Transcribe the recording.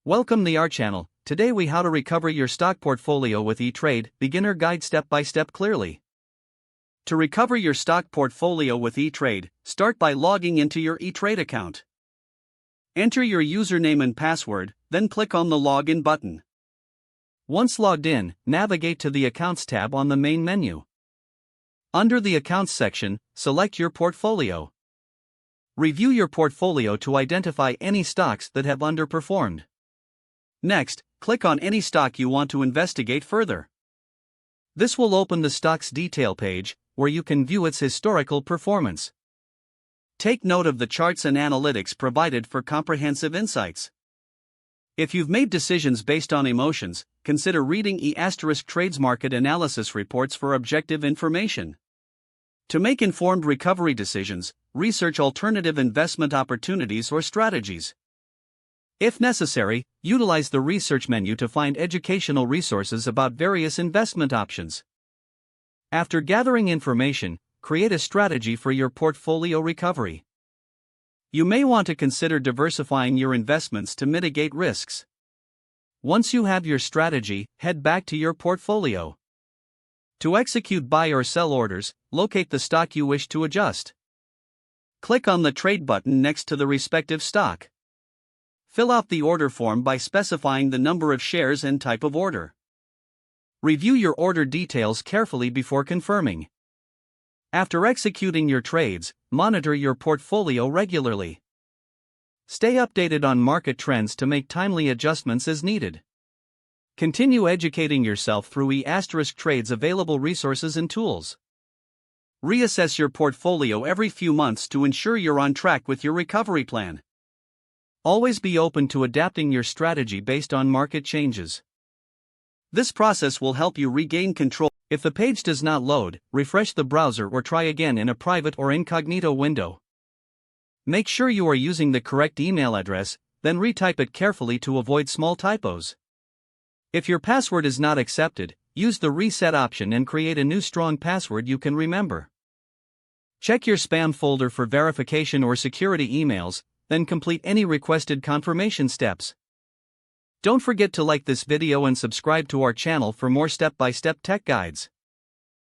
Welcome to our channel. Today we how to recover your stock portfolio with eTrade, beginner guide step by step clearly. To recover your stock portfolio with eTrade, start by logging into your eTrade account. Enter your username and password, then click on the Login button. Once logged in, navigate to the Accounts tab on the main menu. Under the Accounts section, select your portfolio. Review your portfolio to identify any stocks that have underperformed. Next, click on any stock you want to investigate further. This will open the stock's detail page, where you can view its historical performance. Take note of the charts and analytics provided for comprehensive insights. If you've made decisions based on emotions, consider reading E*Trades market analysis reports for objective information. To make informed recovery decisions, research alternative investment opportunities or strategies. If necessary, utilize the research menu to find educational resources about various investment options. After gathering information, create a strategy for your portfolio recovery. You may want to consider diversifying your investments to mitigate risks. Once you have your strategy, head back to your portfolio. To execute buy or sell orders, locate the stock you wish to adjust. Click on the Trade button next to the respective stock. Fill out the order form by specifying the number of shares and type of order. Review your order details carefully before confirming. After executing your trades, monitor your portfolio regularly. Stay updated on market trends to make timely adjustments as needed. Continue educating yourself through E*Trades available resources and tools. Reassess your portfolio every few months to ensure you're on track with your recovery plan. Always be open to adapting your strategy based on market changes. This process will help you regain control. If the page does not load, refresh the browser or try again in a private or incognito window. Make sure you are using the correct email address, then retype it carefully to avoid small typos. If your password is not accepted, use the reset option and create a new strong password you can remember. Check your spam folder for verification or security emails, then complete any requested confirmation steps. Don't forget to like this video and subscribe to our channel for more step-by-step tech guides.